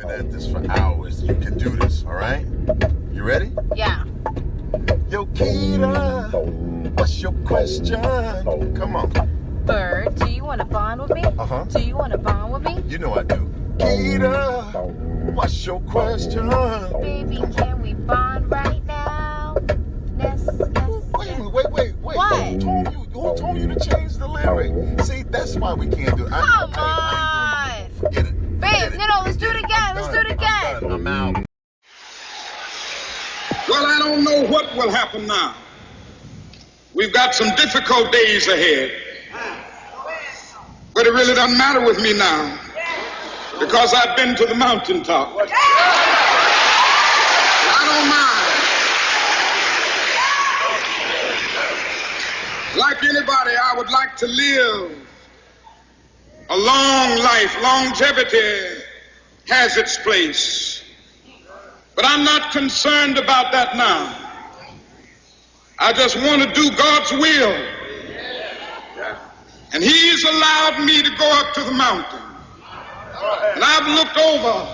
been at this for hours. You can do this, all right? You ready? Yeah. Yo, Keita, what's your question? Come on. Bird, do you want to bond with me? Uh-huh. Do you want to bond with me? You know I do. Keita, what's your question? Baby, can we bond right now? Yes. Wait a minute, wait. What? Who told you to change the lyric? See, that's why we can't do it. Come I ain't doing it. Forget it. Babe, let's do it again. Let's do it again. I'm out. Well, I don't know what will happen now. We've got some difficult days ahead. But it really doesn't matter with me now, because I've been to the mountaintop. I don't mind. Like anybody, I would like to live a long life. Longevity has its place. But I'm not concerned about that now. I just want to do God's will. And He's allowed me to go up to the mountain. And I've looked over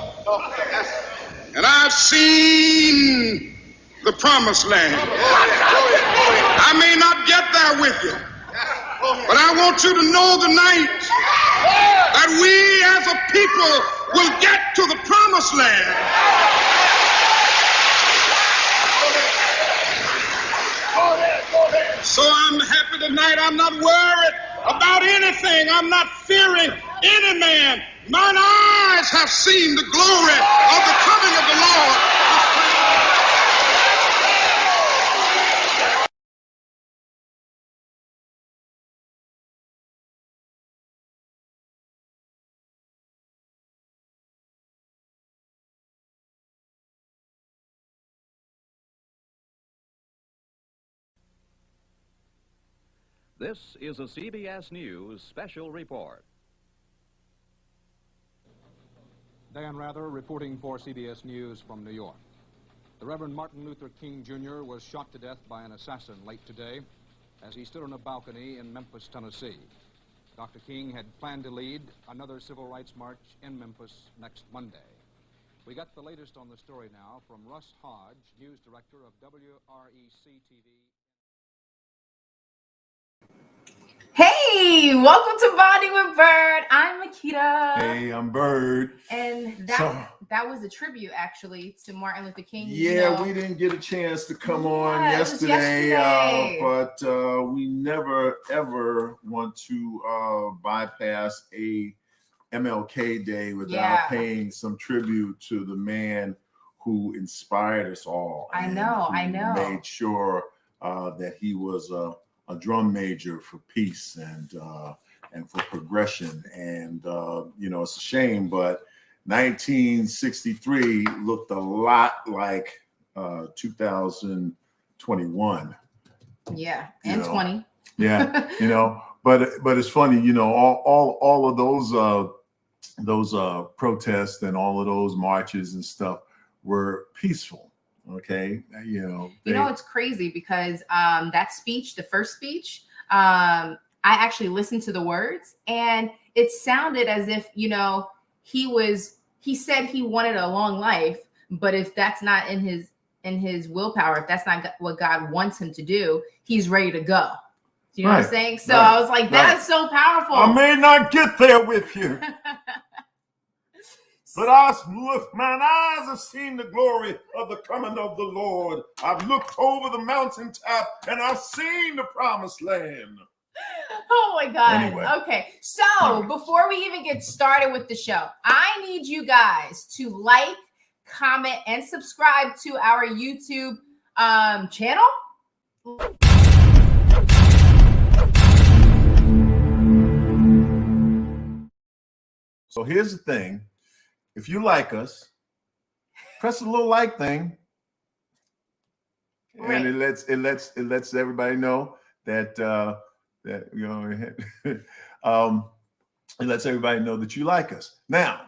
and I've seen the promised land. I may not get there with you, but I want you to know tonight that we as a people will get to the promised land. So I'm happy tonight. I'm not worried about anything. I'm not fearing any man. Mine eyes have seen the glory of the coming of the Lord. This is a CBS News special report. Dan Rather reporting for CBS News from New York. The Reverend Martin Luther King Jr. was shot to death by an assassin late today as he stood on a balcony in Memphis, Tennessee. Dr. King had planned to lead another civil rights march in Memphis next Monday. We got the latest on the story now from Russ Hodge, news director of WREC-TV. Hey, welcome to Bonding with Bird. I'm Makita. Hey, I'm Bird. And that was a tribute, actually, to Martin Luther King. Yeah, we didn't get a chance to come on yesterday. But we never, ever want to bypass a MLK Day without paying some tribute to the man who inspired us all. I know. Made sure that he was a drum major for peace and for progression. And, it's a shame, but 1963 looked a lot like 2021. Yeah, and 20. Yeah, but it's funny, all of those protests and all of those marches and stuff were peaceful. Okay, it's crazy because that speech, the first speech, I actually listened to the words and it sounded as if, he said he wanted a long life, but if that's not in his willpower, if that's not what God wants him to do, he's ready to go. Do you know what I'm saying? So I was like, that is so powerful. I may not get there with you. But mine eyes have seen the glory of the coming of the Lord. I've looked over the mountaintop and I've seen the promised land. Oh my God. Anyway. Okay. So before we even get started with the show, I need you guys to like, comment, and subscribe to our YouTube channel. So here's the thing. If you like us, press the little like thing, and it lets everybody know that it lets everybody know that you like us. Now,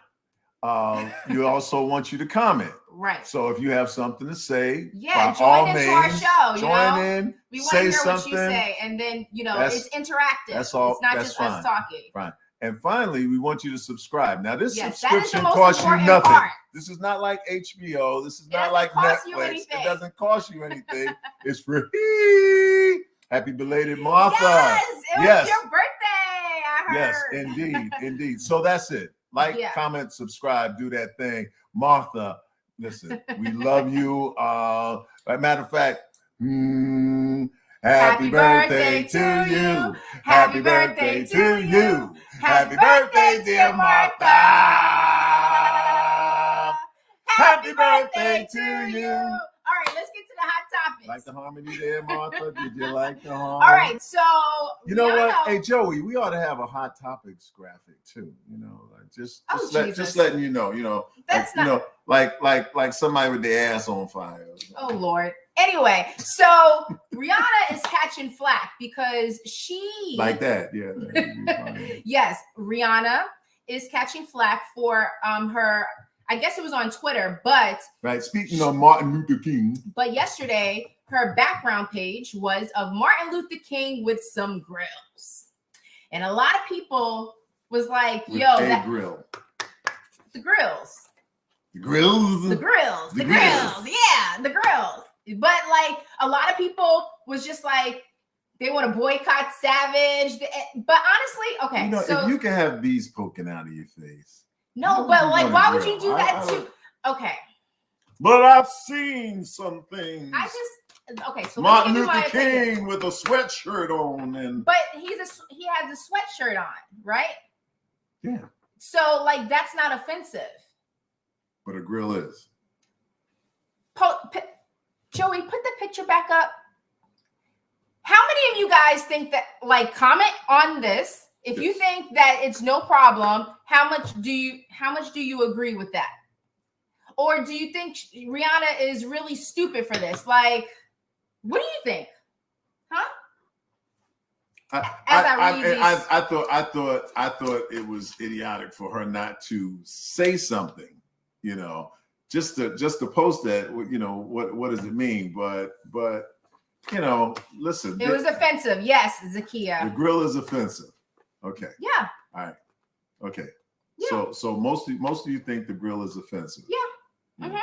you also want you to comment. Right. So if you have something to say, by join all into means, our show. Join in. We want to hear what you say, and then it's interactive. That's all. It's not that's just fine. us talking. Fine. And finally, we want you to subscribe. Now, this that subscription is the most costs you important nothing. Part. This is not like HBO. This is It not doesn't like cost you Netflix. anything. It doesn't cost you anything. It's free. Happy belated Martha. Yes, it was Yes. your birthday. I heard. Yes, indeed, indeed. So that's it. Like, Yeah. comment, subscribe, do that thing. Martha, listen, we love you. As a matter of fact, happy birthday to you. Happy birthday to you. Happy birthday, dear Martha. Happy birthday to you. All right, let's get to the hot topics. Like the harmony there, Martha? Did you like the harmony? All right, so you know what? Hey, Joey, we ought to have a hot topics graphic too. You know, like just letting you know. That's like, not like somebody with their ass on fire. Oh Lord. Anyway, so Rihanna is catching flack because she like that, yeah. Yes, Rihanna is catching flack for her. I guess it was on Twitter, but right. Speaking of Martin Luther King, but yesterday her background page was of Martin Luther King with some grills, and a lot of people was like, with "Yo, that grill, the grills, the grills, the grills, the grills, yeah, the grills." But like a lot of people was just like they want to boycott Savage, but honestly, okay, you know, so if you can have bees poking out of your face. No, but like, why would you do that too? Okay. But I've seen some things. Okay. So Martin Luther King with a sweatshirt on, and but he has a sweatshirt on, right? Yeah. So like, that's not offensive. But a grill is. Joey, put the picture back up. How many of you guys think that? Like, comment on this. If you think that it's no problem, how much do you agree with that? Or do you think Rihanna is really stupid for this? Like, what do you think? Huh? I thought it was idiotic for her not to say something, you know, just to post that. You know, what does it mean? But you know, listen, it was offensive. Yes, Zakia. The grill is offensive. Okay. Yeah. All right. Okay. Yeah. So most of you think the grill is offensive. Yeah. Mm-hmm.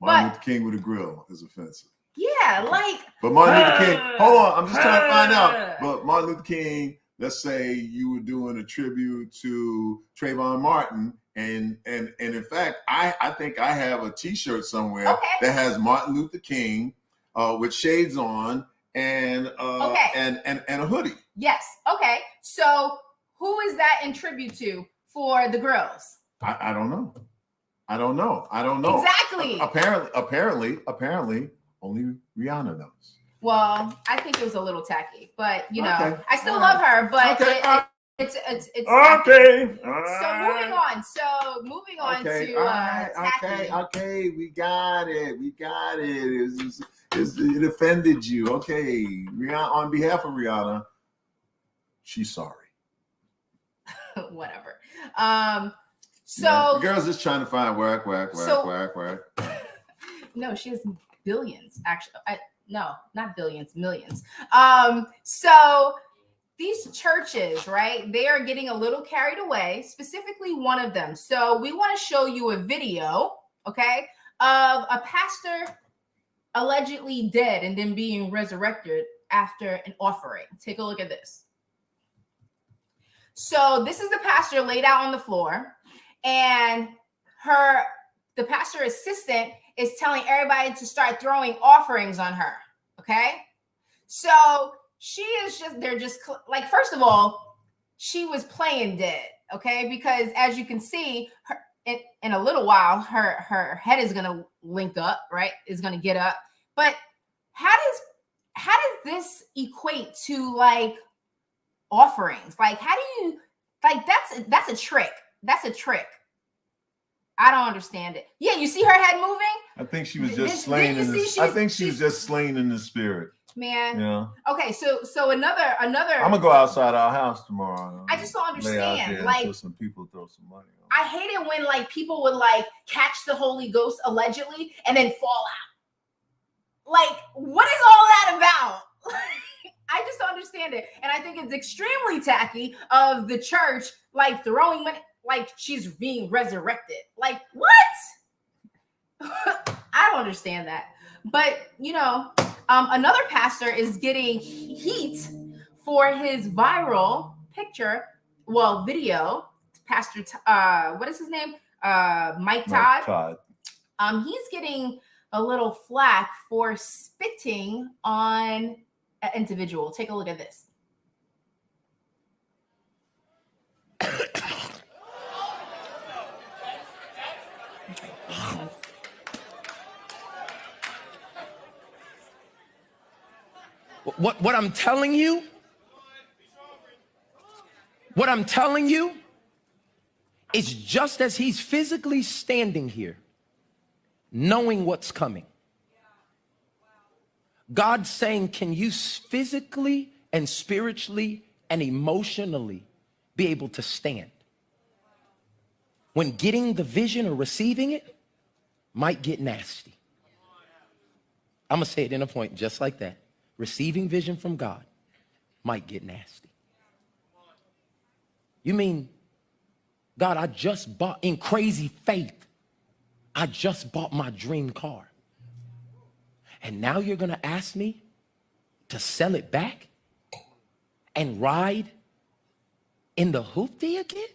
Martin Luther King with a grill is offensive. Yeah, like. But Martin Luther King. Hold on, I'm just trying to find out. But Martin Luther King. Let's say you were doing a tribute to Trayvon Martin, and in fact, I think I have a T-shirt somewhere that has Martin Luther King with shades on and a hoodie. Yes. Okay. So who is that in tribute to for the grills? I don't know. I don't know. Exactly. Apparently, only Rihanna knows. Well, I think it was a little tacky, but you know, I still love her, but it's okay. So moving on to tacky. Okay, we got it. It offended you. Okay, Rihanna, on behalf of Rihanna, she's sorry. Whatever. So the girl's just trying to find work. No, she has billions. Actually, no, not billions, millions. So these churches, right? They are getting a little carried away. Specifically, one of them. So we want to show you a video, okay, of a pastor allegedly dead and then being resurrected after an offering. Take a look at this. So this is the pastor laid out on the floor, and the pastor assistant is telling everybody to start throwing offerings on her. Okay. So they're just like, first of all, she was playing dead. Okay. Because as you can see, in a little while, her head is going to link up, right? Is going to get up. But how does this equate to like offerings? Like, how do you, like, that's a trick. That's a trick. I don't understand it. Yeah, you see her head moving? I think she was just slain in the I think she was just slain in the spirit. Man. Yeah. Okay, so another I'm gonna go outside our house tomorrow. I just don't understand. Like, some people throw some money on. I hate it when like people would like catch the Holy Ghost allegedly and then fall out. Like, what is all that about? I just don't understand it. And I think it's extremely tacky of the church, like throwing money, like she's being resurrected. Like, what? don't understand that. But, you know, another pastor is getting heat for his viral video. Pastor, what is his name? Mike Todd. He's getting a little flack for spitting on an individual. Take a look at this. What I'm telling you is just as he's physically standing here, knowing what's coming, God's saying, can you physically and spiritually and emotionally be able to stand when getting the vision or receiving it might get nasty? I'm gonna say it in a point just like that. Receiving vision from God might get nasty. You mean, God, I just bought, in crazy faith, I just bought my dream car. And now you're going to ask me to sell it back and ride in the hoopty again?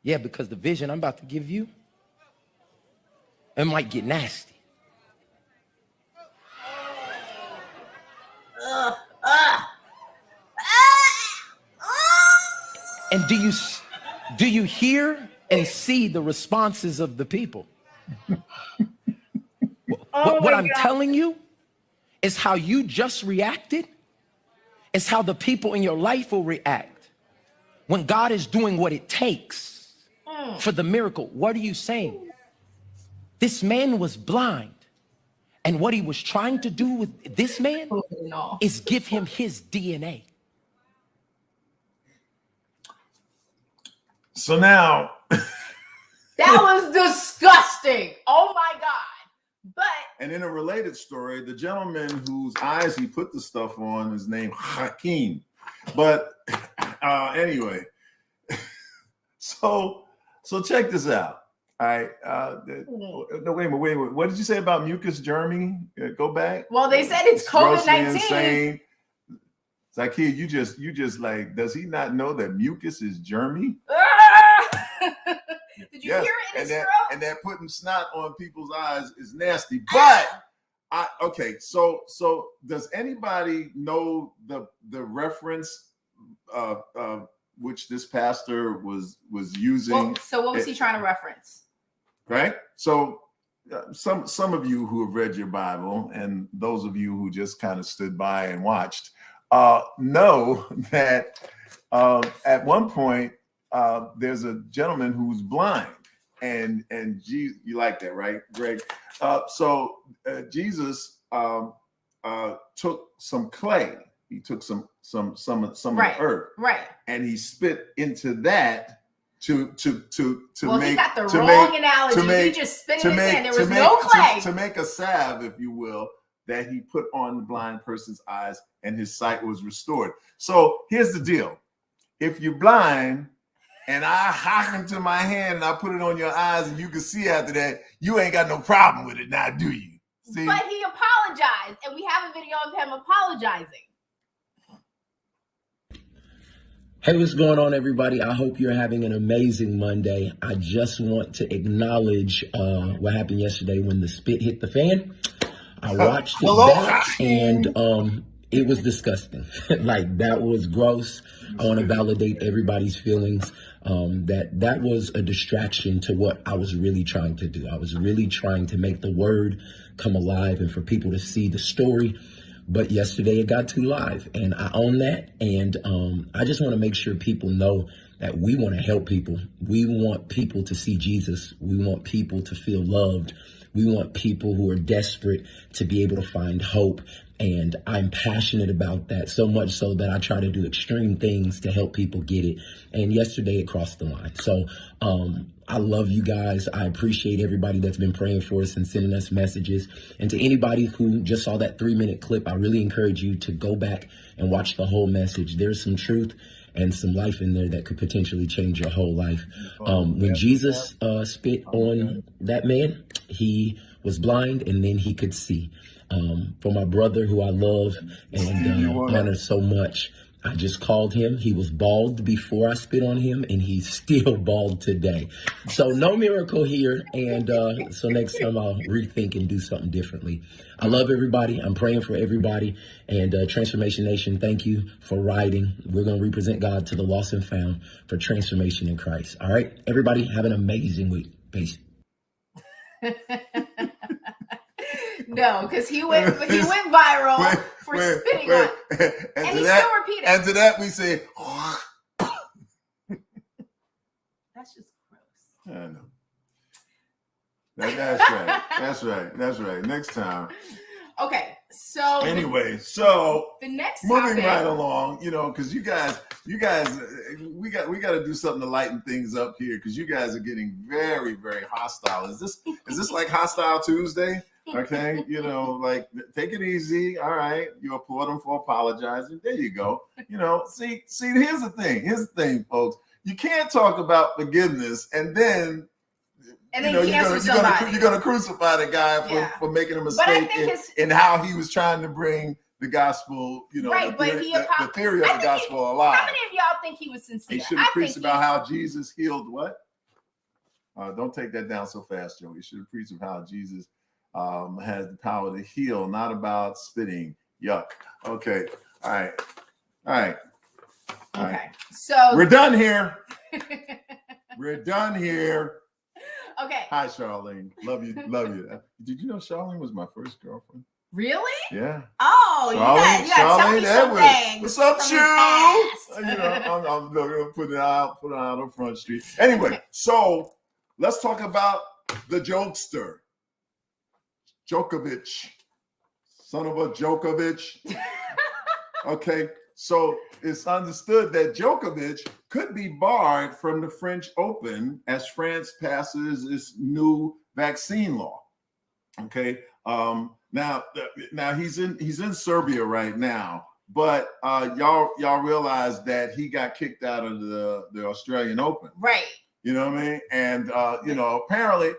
Yeah, because the vision I'm about to give you, it might get nasty. And do you hear and see the responses of the people? What I'm telling you is how you just reacted is how the people in your life will react when God is doing what it takes for the miracle. What are you saying? This man was blind, and what he was trying to do with this man is give him his DNA. So now that was disgusting. Oh my God. But and in a related story, the gentleman whose eyes he put the stuff on is named Hakeem. But anyway, so check this out. All right. No, wait a minute. What did you say about mucus germing? Go back. Well, they said it's COVID-19. Zakia, you just like, does he not know that mucus is germy? Did you hear it in his throat? And that putting snot on people's eyes is nasty. But okay, so does anybody know the reference which this pastor was using? Well, so what was he trying to reference? Right. So some of you who have read your Bible and those of you who just kind of stood by and watched know that at one point there's a gentleman who's blind, and Jesus, you like that, right, Greg? So Jesus took some clay. He took some of the earth, right, and he spit into that to well, make. He got the wrong analogy. He just spit in his hand. There was no clay to make a salve, if you will, that he put on the blind person's eyes, and his sight was restored. So here's the deal: if you're blind, and I hock into my hand and I put it on your eyes, and you can see after that, you ain't got no problem with it now, do you? See? But he apologized, and we have a video of him apologizing. Hey, what's going on, everybody? I hope you're having an amazing Monday. I just want to acknowledge what happened yesterday when the spit hit the fan. I watched it back, and it was disgusting. Like, that was gross. I want to validate everybody's feelings. That was a distraction to what I was really trying to do. I was really trying to make the word come alive and for people to see the story. But yesterday it got too live, and I own that. And I just want to make sure people know that we want to help people. We want people to see Jesus. We want people to feel loved. We want people who are desperate to be able to find hope. And I'm passionate about that, so much so that I try to do extreme things to help people get it. And yesterday it crossed the line. So I love you guys. I appreciate everybody that's been praying for us and sending us messages. And to anybody who just saw that 3-minute clip, I really encourage you to go back and watch the whole message. There's some truth, and some life in there that could potentially change your whole life. When Jesus spit on that man, he was blind and then he could see. For my brother who I love and honor so much, I just called him. He was bald before I spit on him, and he's still bald today. So no miracle here. And so next time I'll rethink and do something differently. I love everybody. I'm praying for everybody. And Transformation Nation, thank you for riding. We're going to represent God to the lost and found for transformation in Christ. All right, everybody, have an amazing week. Peace. No, because he went viral for spitting on. And he still repeated. And to that we say, that's just gross. I know. That's right. Next time. Okay, so anyway, so the next moving right along, because you guys, we got to do something to lighten things up here, because you guys are getting very, very hostile. Is this like Hostile Tuesday? Okay, like, take it easy. All right, you applaud them for apologizing. There you go. See, here's the thing, folks. You can't talk about forgiveness and then you're gonna crucify the guy for making a mistake in how he was trying to bring the gospel, the theory of the gospel alive. How many of y'all think he was sincere? He should have preached about how Jesus healed what? Don't take that down so fast, Joe. He should have preached about how Jesus has the power to heal, not about spitting. Yuck. Okay. All right. Okay. So we're done here. We're done here. Okay. Hi, Charlene. Love you. Did you know Charlene was my first girlfriend? Really? Yeah. Oh, Charlene, you got to tell me something. What's up, Chew? I'm putting it out on Front Street. Anyway, so let's talk about the jokester. Djokovic. Son of a Djokovic. Okay. So it's understood that Djokovic could be barred from the French Open as France passes its new vaccine law. Okay. Now he's in Serbia right now, but y'all realize that he got kicked out of the Australian Open. Right. You know what I mean? And apparently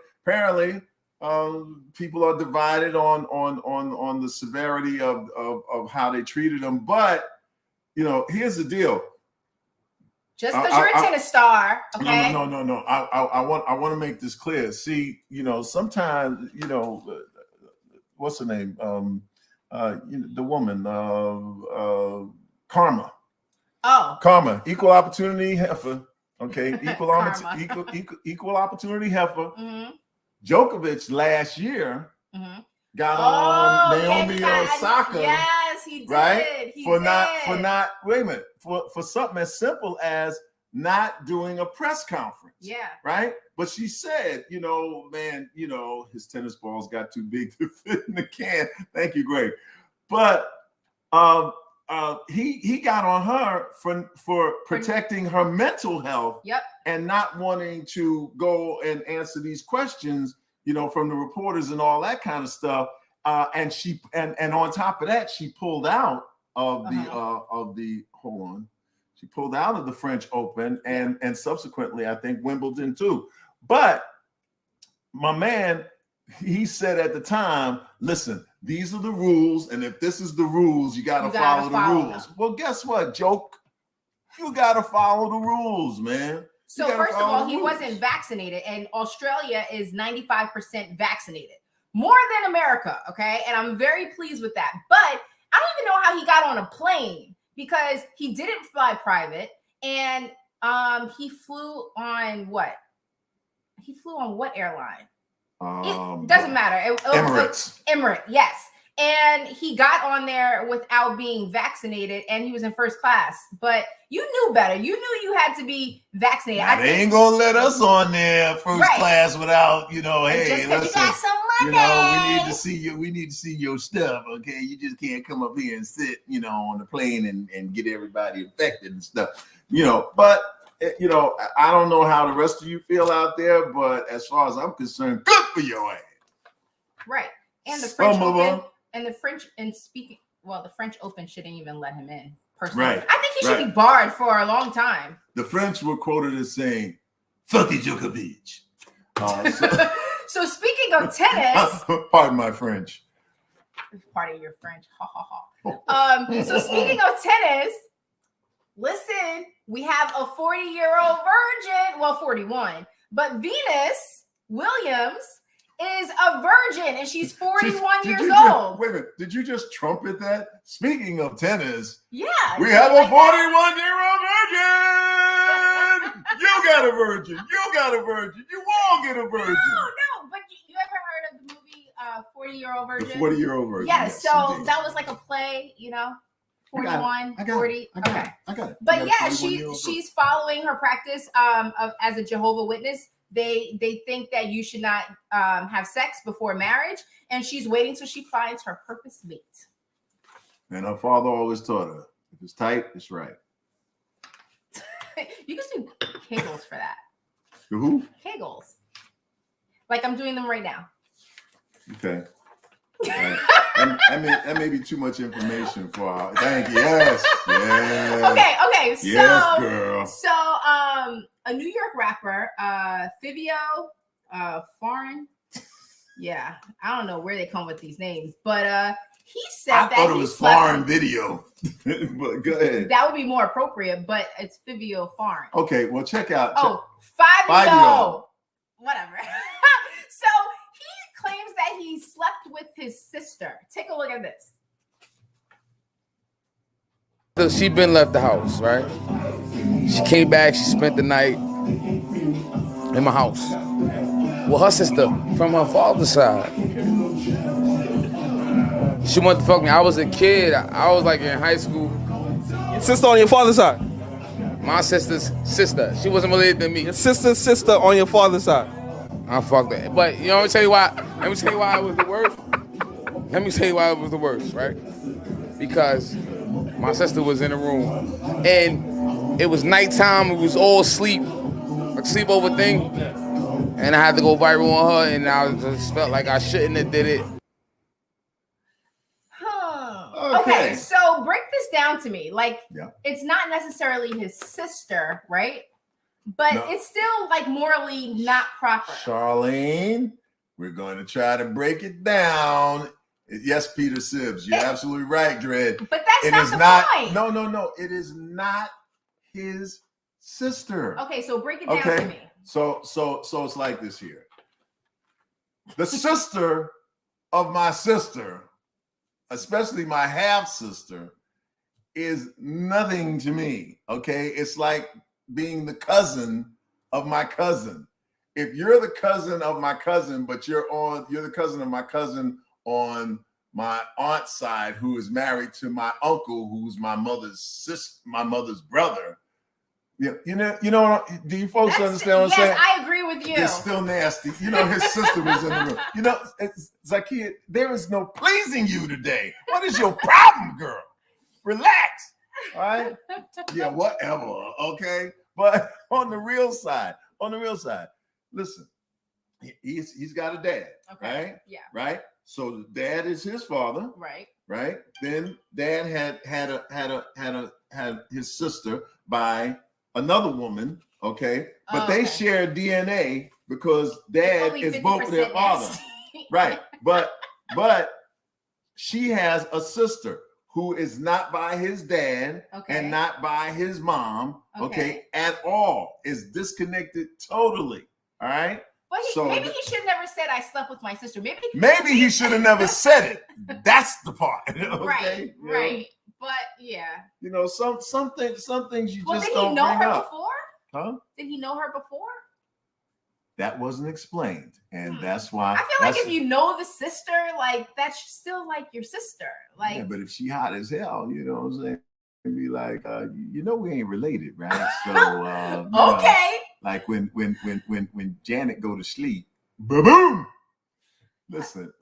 people are divided on the severity of how they treated him, but here's the deal. Just because you're a tennis star, okay? No. I want to make this clear. See, sometimes, what's her name? The woman, Karma. Oh. Karma, equal opportunity heifer. Okay, equal opportunity heifer. Mm-hmm. Djokovic last year got on Naomi Osaka. Yes, he did. Right? For something as simple as not doing a press conference. Yeah. Right? But she said, his tennis balls got too big to fit in the can. Thank you, Greg. But he got on her for protecting her mental health. Yep. And not wanting to go and answer these questions, from the reporters and all that kind of stuff. And she on top of that, she pulled out of she pulled out of the French Open and subsequently, I think, Wimbledon too. But my man, he said at the time, listen, these are the rules, and if this is the rules, you got to follow the rules. Well, guess what, Joke? You got to follow the rules, man. So first of all, he wasn't vaccinated, and Australia is 95% vaccinated, more than America. Okay, and I'm very pleased with that. But I don't even know how he got on a plane, because he didn't fly private, and he flew on what? He flew on what airline? It doesn't matter. Emirates. Emirates, yes. And he got on there without being vaccinated, and he was in first class. But you knew better. You knew you had to be vaccinated. They ain't gonna let us on there first class without, hey, just because you got some money. We need to see you. We need to see your stuff. Okay, you just can't come up here and sit, on the plane and get everybody infected and stuff. But I don't know how the rest of you feel out there, but as far as I'm concerned, good for your ass. Right. And the French Open, the French Open shouldn't even let him in. Personally, right. I think should be barred for a long time. The French were quoted as saying, "Fuck Djokovic." So speaking of tennis, pardon my French. Pardon your French. Ha ha ha. So speaking of tennis, listen, we have a 40-year-old virgin. Well, 41, but Venus Williams is a virgin, and she's 41 years old. Wait a minute. Did you just trumpet that? Speaking of tennis, yeah, we have a 41-year-old virgin. You got a virgin. You got a virgin. You all get a virgin. No, but you ever heard of the movie 40-Year-Old Virgin? The 40-Year-Old Virgin. Yes, so indeed. that was like a play, 41, 40. Okay. I got it. But yeah, she's following her practice as a Jehovah's Witness. They think that you should not have sex before marriage, and she's waiting till she finds her purpose mate. And her father always taught her, if it's tight, it's right. You can do Kegels for that. The who? Kegels. Like I'm doing them right now. Okay. That may be too much information for our. Thank you. Yes. Okay. So, yes, girl. So, a New York rapper, Fivio, foreign. Yeah, I don't know where they come with these names, but he said I thought it was foreign video. But go ahead. That would be more appropriate, but it's Fivio foreign. Okay, well, check out. Fivio. Whatever. So he claims that he slept with his sister. Take a look at this. She been left the house, right? She came back, she spent the night in my house. Well, her sister from her father's side. She wanted to fuck me. I was a kid. I was like in high school. Your sister on your father's side? My sister's sister. She wasn't related to me. Your sister's sister on your father's side? I fucked her. But you know, let me tell you why it was the worst. Let me tell you why it was the worst, right? Because my sister was in the room and it was nighttime. It was all sleep, like sleepover thing. And I had to go viral on her, and I just felt like I shouldn't have did it. Okay, so break this down to me. Like, It's not necessarily his sister, right? But it's still like morally not proper. Charlene, we're going to try to break it down. Yes, Peter Sibbs, you're absolutely right, Dredd. But that's not the point. No. It is not his sister. Okay, so break it down to me. So it's like this here. The sister of my sister, especially my half sister, is nothing to me. Okay, it's like being the cousin of my cousin. If you're the cousin of my cousin, but you're the cousin of my cousin on my aunt's side, who is married to my uncle, who's my mother's sister, my mother's brother. Yeah, you know. Do you folks understand what I'm saying? Yes, I agree with you. It's still nasty. You know, his sister was in the room. Zacchaeus, there is no pleasing you today. What is your problem, girl? Relax. All right. Yeah, whatever. Okay. But on the real side, listen, he's got a dad. Okay. Right? Yeah. Right. So the dad is his father. Right. Right. Then dad had his sister by another woman, okay, but they share DNA because dad is both their father, right? But she has a sister who is not by his dad and not by his mom, okay, at all. Is disconnected totally, all right. But maybe he should have never said I slept with my sister. Maybe he should have never said it. That's the part, okay? Right. But yeah, some things you just did don't he know bring her up. before? Huh? Did he know her before? That wasn't explained, and that's why I feel like if you know the sister, like that's still like your sister. Like, yeah, but if she hot as hell, you know what I'm saying? It'd be like, we ain't related, right? So okay. Like when Janet go to sleep, boom. Listen.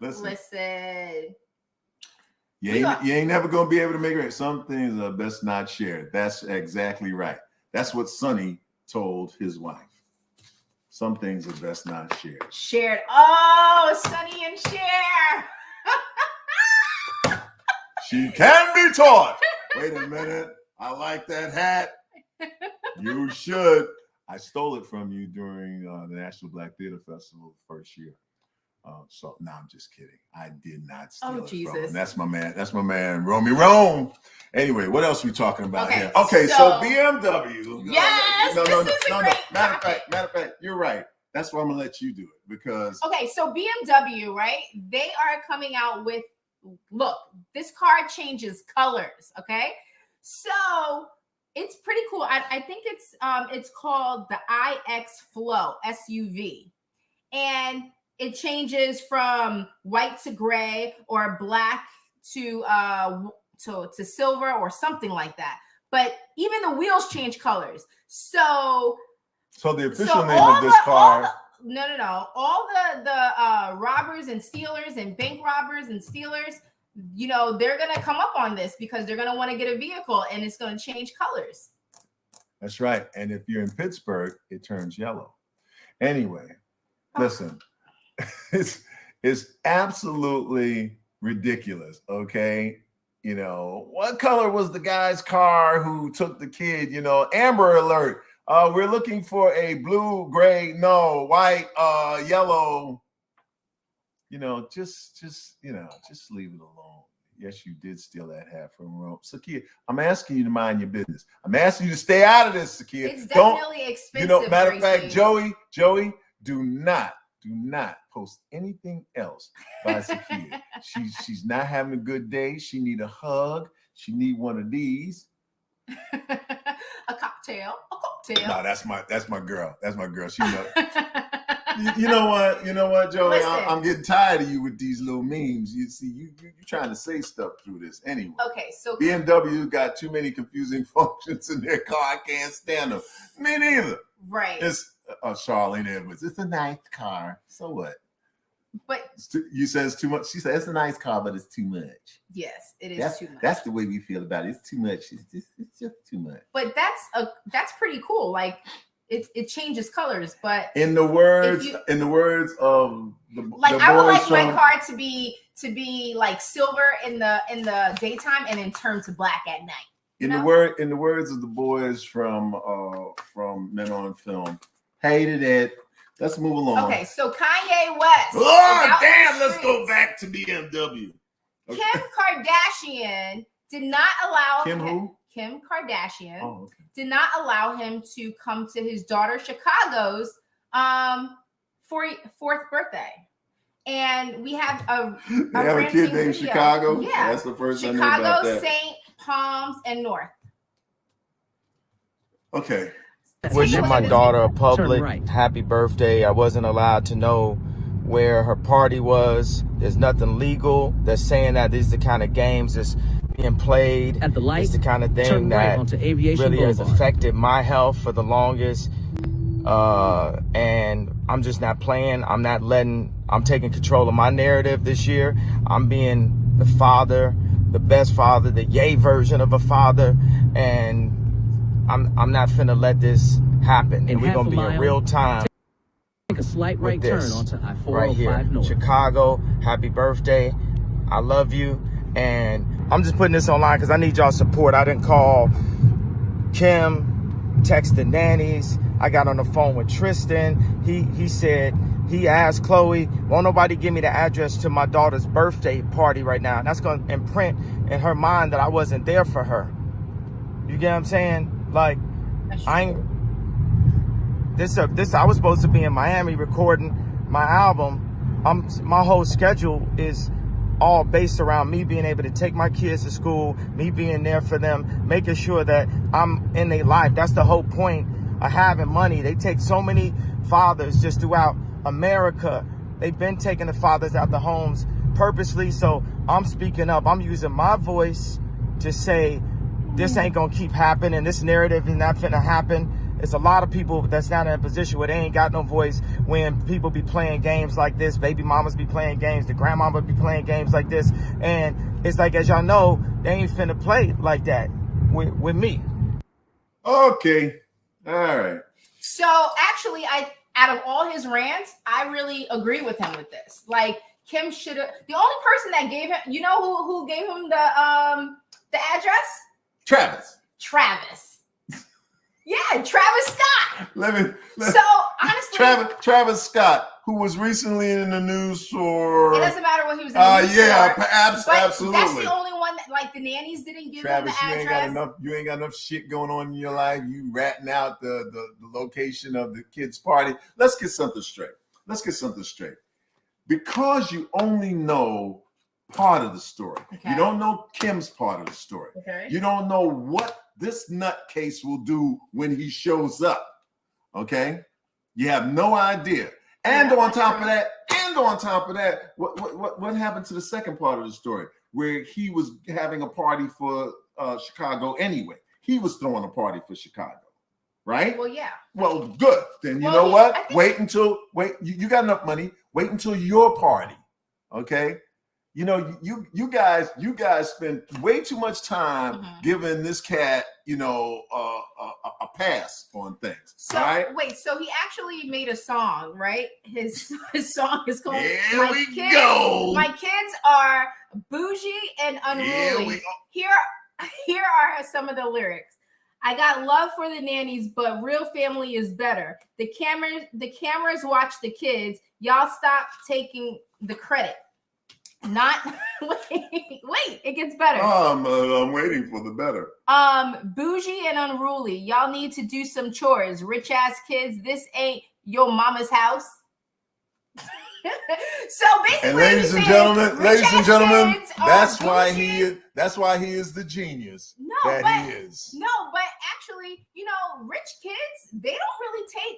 You ain't never gonna be able to make it. Some things are best not shared. That's exactly right. That's what Sonny told his wife. Some things are best not shared. Oh, Sonny and Cher. She can be taught. Wait a minute. I like that hat. You should. I stole it from you during the National Black Theater Festival first year. So no, I'm just kidding. I did not steal it from him. That's my man. That's my man, Romy Rome. Anyway, what else are we talking about here? Okay, so BMW. Yes, this is a great Matter of fact, you're right. That's why I'm gonna let you do it because. Okay, so BMW, right? They are coming out with. Look, this car changes colors. Okay, so it's pretty cool. I think it's called the iX Flow SUV, and it changes from white to gray or black to silver or something like that. But even the wheels change colors. So the official name of this car. All the robbers and stealers and bank robbers and stealers, you know, they're gonna come up on this because they're gonna want to get a vehicle and it's gonna change colors. That's right. And if you're in Pittsburgh, it turns yellow. Anyway, listen, it's absolutely ridiculous. Okay. You know, what color was the guy's car who took the kid? You know, Amber Alert. We're looking for a blue, gray, no, white, yellow. You know, just leave it alone. Yes, you did steal that hat from Rome. Sakia, I'm asking you to mind your business. I'm asking you to stay out of this, Sakia. It's definitely expensive. You know, matter of fact, Joey, do not post anything else by Sakia. She's not having a good day. She need a hug. She need one of these. A cocktail. No, that's my girl. That's my girl. She knows. You know what, Joey? I'm getting tired of you with these little memes. You see, you trying to say stuff through this anyway. Okay, so BMW got too many confusing functions in their car. I can't stand them. Me neither. Right. It's Charlene Edwards. It's a nice car. So what? But you said it's too much. She said it's a nice car, but it's too much. Yes, it is too much. That's the way we feel about it. It's too much. It's just too much. But that's pretty cool. Like it changes colors. But in the words of the I would like my car to be like silver in the daytime and then turn to black at night. In the words of the boys from Men on Film, hated it. Let's move along. Okay, so Kanye West. Oh, damn, let's go back to BMW. Okay. Kim Kardashian did not allow Kim who? Kim Kardashian did not allow him to come to his daughter Chicago's 4th birthday. And we have a kid named Chicago? Yeah. That's the first I knew about that. Chicago, St. Palms, and North. Okay. Wishing my daughter a public happy birthday. I wasn't allowed to know where her party was. There's nothing legal. They're saying that these are the kind of games that's being played. At the light, it's the kind of thing that really has affected my health for the longest. And I'm just not playing. I'm taking control of my narrative this year. I'm being the father, the best father, the yay version of a father. And I'm not finna let this happen. And we're gonna be in real time. Take a slight right turn onto I-405 right here. North. Chicago, happy birthday. I love you. And I'm just putting this online because I need y'all support. I didn't call Kim, text the nannies. I got on the phone with Tristan. He said, he asked Chloe, won't nobody give me the address to my daughter's birthday party right now? And that's going to imprint in her mind that I wasn't there for her. You get what I'm saying? Like, I was supposed to be in Miami recording my album. My whole schedule is all based around me being able to take my kids to school, me being there for them, making sure that I'm in their life. That's the whole point of having money. They take so many fathers just throughout America. They've been taking the fathers out the homes purposely. So I'm speaking up. I'm using my voice to say, this ain't gonna keep happening. This narrative is not finna happen. It's a lot of people that's not in a position where they ain't got no voice when people be playing games like this. Baby mamas be playing games. The grandmama be playing games like this. And it's like, as y'all know, they ain't finna play like that with me. Okay. All right. So actually, out of all his rants, I really agree with him with this. Like, Kim should have. The only person that gave him, you know who gave him the address? Travis. Travis. Yeah, Travis Scott. So honestly, Travis Scott, who was recently in the news for. It doesn't matter what he was in the news for. Absolutely. That's the only one that, like, the nannies didn't give him the address. You ain't got enough shit going on in your life. You ratting out the location of the kids' party. Let's get something straight. Because you only know part of the story. Okay. You don't know Kim's part of the story. Okay. You don't know what this nutcase will do when he shows up. Okay? You have no idea. And on top of that, what happened to the second part of the story where he was having a party for Chicago anyway? He was throwing a party for Chicago, right? Well, yeah. Well, good. Then you know what? You got enough money. Wait until your party, okay? You know, you guys spend way too much time giving this cat, a pass on things. So right? Wait, so he actually made a song, right? His song is called My Kids Are Bougie and Unruly. Here are some of the lyrics. I got love for the nannies, but real family is better. The cameras watch the kids. Y'all stop taking the credit. Wait, it gets better. I'm waiting for the better. Bougie and unruly. Y'all need to do some chores. Rich ass kids. This ain't your mama's house. So basically, and ladies and gentlemen, that's why he is the genius he is. No, but actually, rich kids, they don't really take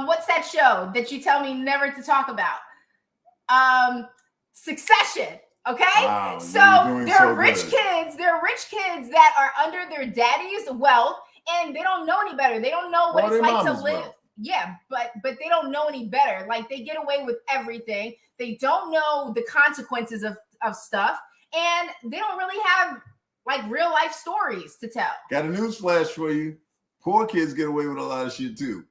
what's that show that you tell me never to talk about? Succession. Okay. Wow, so there are rich kids that are under their daddy's wealth and they don't know any better. They don't know what it's like to live. Wealth. Yeah, but they don't know any better. Like, they get away with everything. They don't know the consequences of stuff, and they don't really have like real life stories to tell. Got a news flash for you. Poor kids get away with a lot of shit too.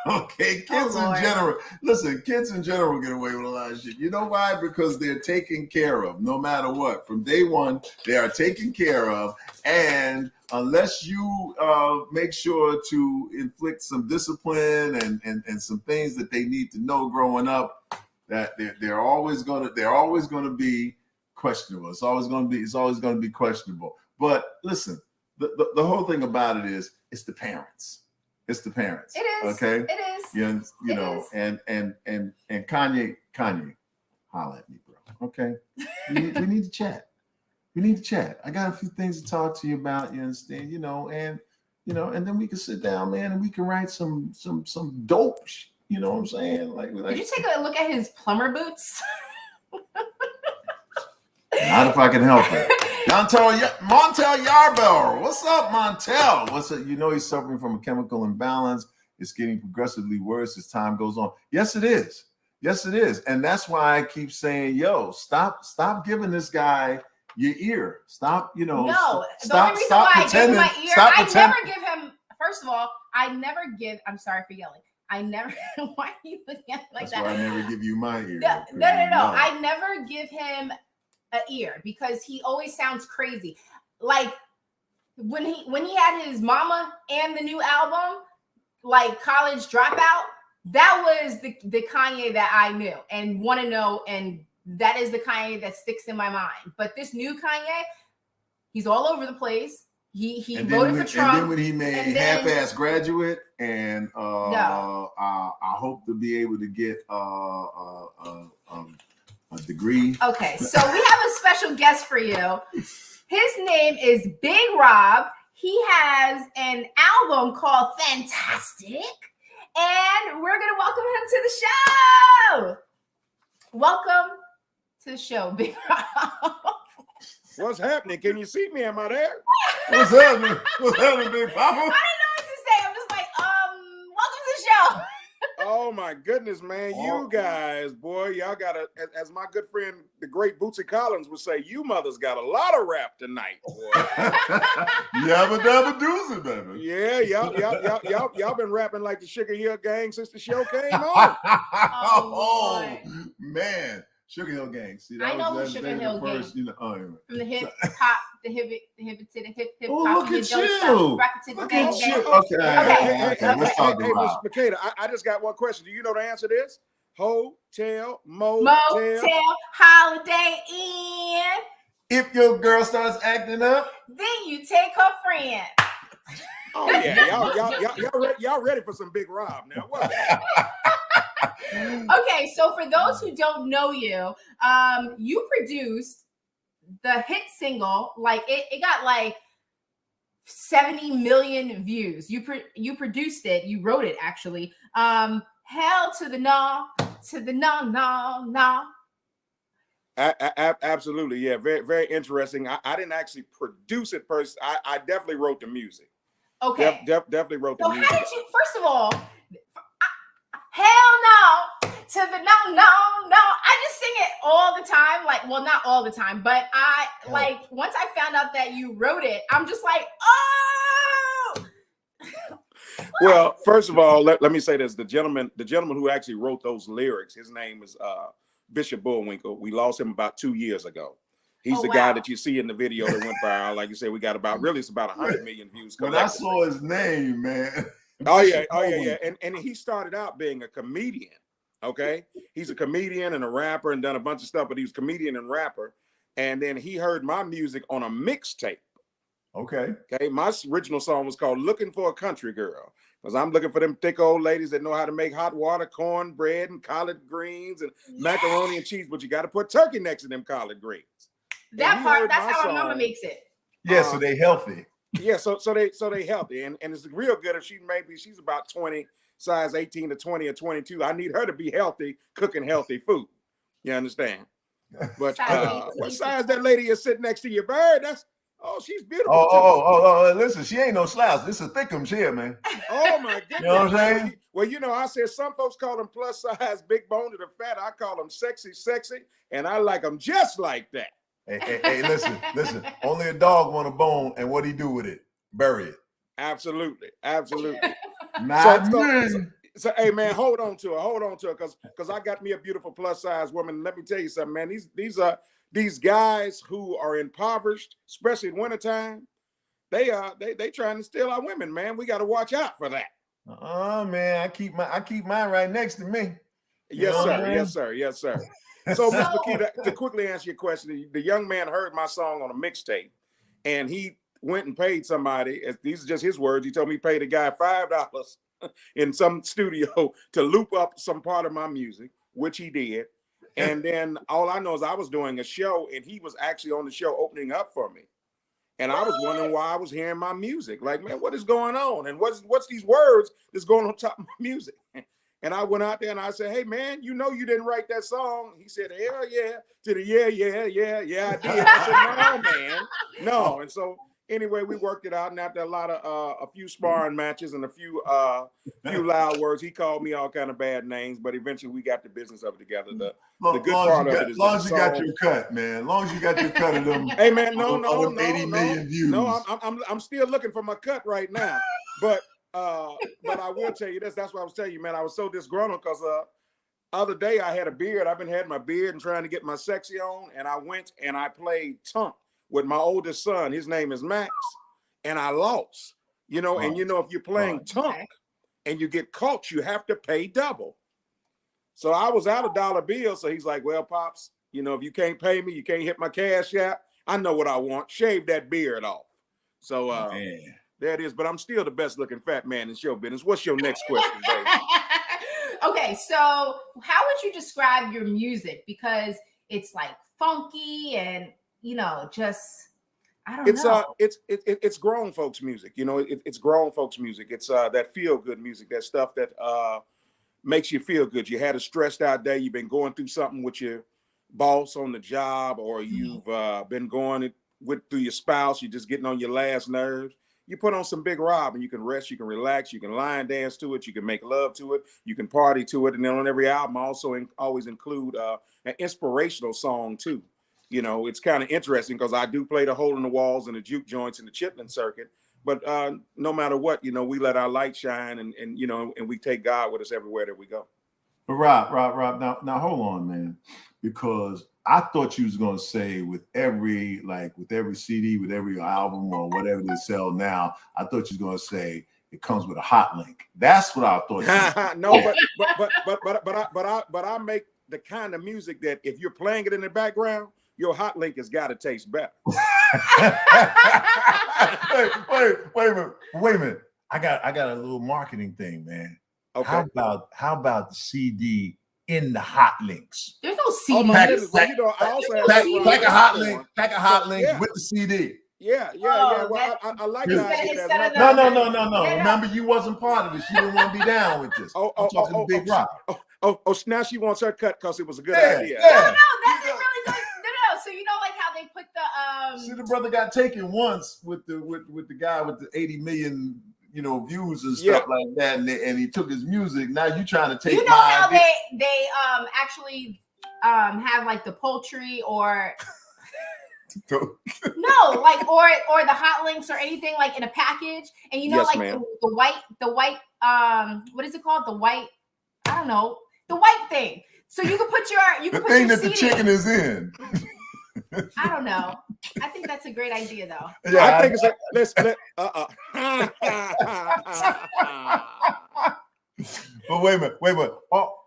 Okay, kids in general get away with a lot of shit. You know why? Because they're taken care of no matter what. From day one, they are taken care of. And unless you make sure to inflict some discipline and some things that they need to know growing up, that they're always gonna be questionable. It's always gonna be questionable. But listen, the whole thing about it is it's the parents. It's the parents. It is. Okay. It is. You know, and Kanye, holla at me, bro. Okay. We need to chat. We need to chat. I got a few things to talk to you about. You understand? And then we can sit down, man, and we can write some dope. You know what I'm saying? Like, did you take a look at his plumber boots? Not if I can help it. Montel Yarbell. What's up, Montel? What's up? He's suffering from a chemical imbalance. It's getting progressively worse as time goes on. Yes, it is. Yes, it is. And that's why I keep saying, stop giving this guy your ear. Stop, No, the only reason why I give him my ear, never give him, first of all, I'm sorry for yelling. Why are you looking at me like that? That's why I never give you my ear. No. I never give him an ear because he always sounds crazy. Like when he had his mama and the new album, like College Dropout, that was the Kanye that I knew and want to know, and that is the Kanye that sticks in my mind. But this new Kanye, he's all over the place. He voted for Trump. And then when he made Half-Ass Graduate, and I hope to be able to get a degree. Okay, so we have a special guest for you. His name is Bigg Robb. He has an album called Fantastic, and we're gonna welcome him to the show. Welcome to the show, Bigg Robb. What's happening? Can you see me? Am I there? What's happening? What's happening, Big Papa? I didn't know what to say. I'm just like, welcome to the show. Oh my goodness, man. You guys, boy, y'all got as my good friend, the great Bootsy Collins would say, you mothers got a lot of rap tonight, boy. Yabba dabba doozy, baby. Yeah, y'all been rapping like the Sugar Hill Gang since the show came on. Oh man. Sugar Hill Gang. See, I know that's Sugar Hill Gang. first, you know, from the hip hop, the hip to the hip Oh, hop. look at you! Look at you! Okay, Hey, let's talk Miss about. Makeda, I just got one question. Do you know the answer to this? Hotel, motel, Holiday Inn. If your girl starts acting up, then you take her friend. Oh yeah, y'all ready for some Bigg Robb now? What? Okay, so for those who don't know you, you produced the hit single. Like it got like 70 million views. You produced it. You wrote it actually. Hell to the no, no. Absolutely, yeah. Very, very interesting. I didn't actually produce it first. I definitely wrote the music. Okay. Definitely wrote the music. How did you, first of all, hell no to the no. I just sing it all the time. Like, well, not all the time, but like once I found out that you wrote it, I'm just like, oh. Well, first of all, let me say this. The gentleman who actually wrote those lyrics, his name is Bishop Bullwinkle. We lost him about 2 years ago. He's the guy that you see in the video that went viral. Like you said, we got about, really, it's about 100 million views. When I saw his name, man. Oh yeah. And he started out being a comedian. Okay. He's a comedian and a rapper and done a bunch of stuff, but he was a comedian and rapper. And then he heard my music on a mixtape. Okay. My original song was called Looking for a Country Girl. Because I'm looking for them thick old ladies that know how to make hot water, cornbread, and collard greens and macaroni and cheese, but you got to put turkey next to them collard greens. That part, that's how our mama makes it. Yeah, so they healthy. Yeah, so they healthy. And it's real good if she's about 20, size 18 to 20 or 22. I need her to be healthy, cooking healthy food. You understand? But what size that lady is sitting next to you, Bird? She's beautiful. Listen, she ain't no slouch. This is a thickums here, man. Oh my goodness. You know what I'm saying? Well, I said some folks call them plus size, big boned to the fat. I call them sexy, and I like them just like that. Hey, listen. Only a dog want a bone, and what he do with it? Bury it. Absolutely. So, hey man, hold on to her, because I got me a beautiful plus size woman. Let me tell you something, man. These guys who are impoverished, especially in wintertime, they trying to steal our women, man. We got to watch out for that. Man, I keep mine right next to me. Yes, sir. So, Ms. Makeda, to quickly answer your question, the young man heard my song on a mixtape, and he went and paid somebody. These are just his words. He told me he paid a guy $5 in some studio to loop up some part of my music, which he did. And then all I know is I was doing a show, and he was actually on the show opening up for me. And I was wondering why I was hearing my music. Like, man, what is going on? And what's these words that's going on top of my music? And I went out there and I said, hey, man, you didn't write that song. He said, hell yeah. To the yeah, I did. I said, no, man, no. And so anyway, we worked it out. And after a few sparring matches and a few loud words, he called me all kind of bad names. But eventually we got the business of it together. The good part of it is as long as you got your cut, man. As long as you got your cut of them. Hey, man, no. 80 million views. No, I'm still looking for my cut right now. But I will tell you this. That's what I was telling you, man. I was so disgruntled because other day I had a beard. I've been having my beard and trying to get my sexy on. And I went and I played Tunk with my oldest son. His name is Max. And I lost. And if you're playing Tunk and you get caught, you have to pay double. So I was out $1 bill. So he's like, well, Pops, if you can't pay me, you can't hit my cash app. I know what I want. Shave that beard off. So there it is. But I'm still the best looking fat man in show business. What's your next question, baby? Okay, so how would you describe your music? Because it's like funky and just I don't know. It's grown folks music. It's grown folks music. It's that feel good music. That stuff that makes you feel good. You had a stressed out day. You've been going through something with your boss on the job, or you've been going through your spouse. You're just getting on your last nerves. You put on some Bigg Robb and you can rest, you can relax, you can line dance to it, you can make love to it, you can party to it. And then on every album, I also always include an inspirational song too. It's kind of interesting because I do play the hole in the walls and the juke joints and the Chitlin circuit. But no matter what, we let our light shine and we take God with us everywhere that we go. But Rob, now hold on, man, because I thought you was gonna say with every CD, with every album or whatever they sell now, I thought you was gonna say it comes with a hot link. That's what I thought. No, but I make the kind of music that if you're playing it in the background, your hot link has got to taste better. wait a minute. I got a little marketing thing, man. Okay. How about the CD in the hot links? There's no CD. Pack a hot link with the CD. Yeah. Well, I like that. No. Remember, you wasn't part of it. She didn't want to be down with this. I'm talking to Bigg Robb. Now she wants her cut because it was a good idea. No, that's really good. No. So you know, like how they put the See, the brother got taken once with the guy with the 80 million, views and stuff like that, and he took his music. Now you trying to take. You know how they actually have like the poultry or. No, like or the hot links or anything like in a package, and the white what is it called? The white, I don't know, the white thing. So you can put the thing that the chicken is in. I don't know. I think that's a great idea, though. Yeah, I think it's But wait a minute. Oh,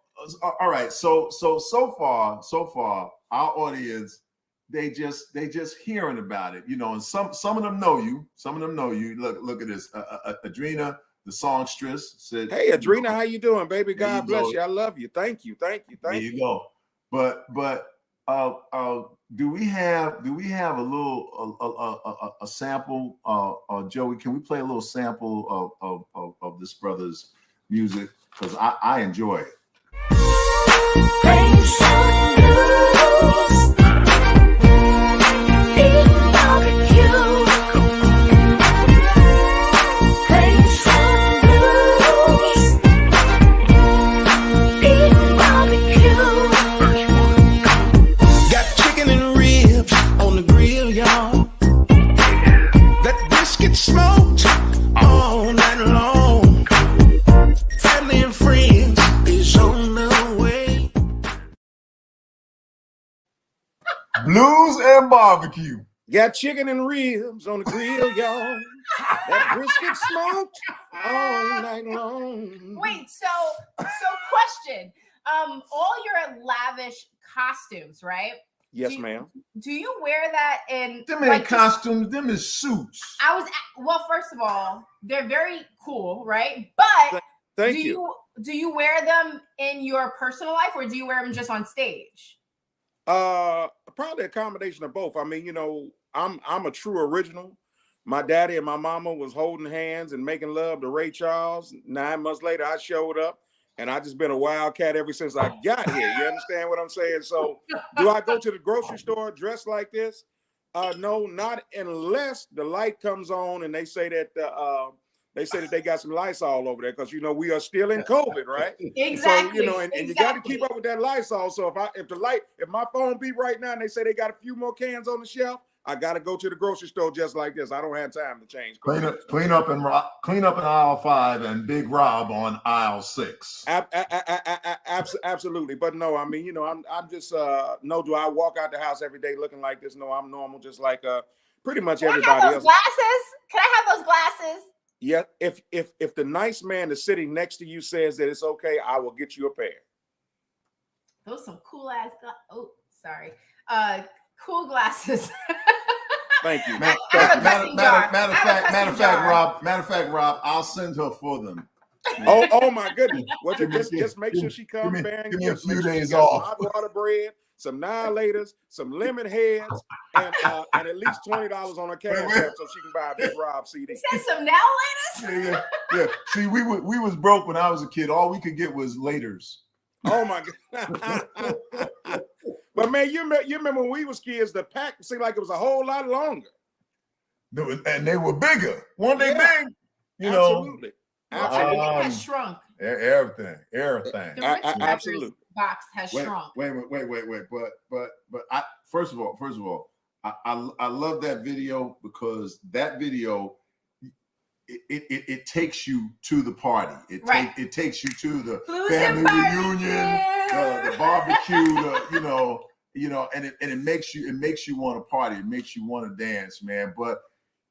all right. So far, our audience. They just hearing about it, and some of them know you. Look at this. Adrena, the songstress, said, "Hey, Adrena, how you doing, baby? God bless you. I love you. Thank you. There you go. But do we have a little a sample? Joey, can we play a little sample of this brother's music, because I enjoy it. Smoked all night long. Family and friends is on the way. Blues and barbecue. Got chicken and ribs on the grill, y'all. That brisket smoked all night long. Wait, so question. All your lavish costumes, right? Yes, ma'am. Do you wear that in them ain't costumes? Them is suits. Well, first of all, they're very cool, right? But thank you. Do you wear them in your personal life, or do you wear them just on stage? Probably a combination of both. I mean, I'm a true original. My daddy and my mama was holding hands and making love to Ray Charles. 9 months later, I showed up. And I just been a wildcat ever since I got here. You understand what I'm saying? So do I go to the grocery store dressed like this? No, not unless the light comes on and they say that they got some Lysol over there, because we are still in COVID, right? Exactly. So and you got to keep up with that Lysol. So if my phone beep right now and they say they got a few more cans on the shelf, I got to go to the grocery store just like this. I don't have time to change. Clean up in aisle 5 and Bigg Robb on aisle 6. Absolutely. But no, I mean, I'm just no. Do I walk out the house every day looking like this? No, I'm normal, just like pretty much everybody else. Glasses? Can I have those glasses? Yeah. If the nice man that's sitting next to you says that it's okay, I will get you a pair. Those some cool ass. Oh, sorry. Cool glasses. Thank you. Matter of fact, Rob, I'll send her for them. Oh my goodness. Well, just make sure she comes back. Give me a few days off. Some hot water bread, some annihilators, some lemon heads, and at least $20 on her cash app so she can buy a Bigg Robb CD. You said some now-laters? Yeah. See, we was broke when I was a kid. All we could get was laters. Oh my God. But man, you remember when we was kids, the pack seemed like it was a whole lot longer. And they were bigger. Weren't they big? Absolutely. Everything has shrunk. Everything. Absolutely. Box has shrunk. Wait. But I first of all, I love that video, because that video, it takes you to the party. It takes you to the Blues family reunion, the barbecue, and it makes you want to party. It makes you want to dance, man. But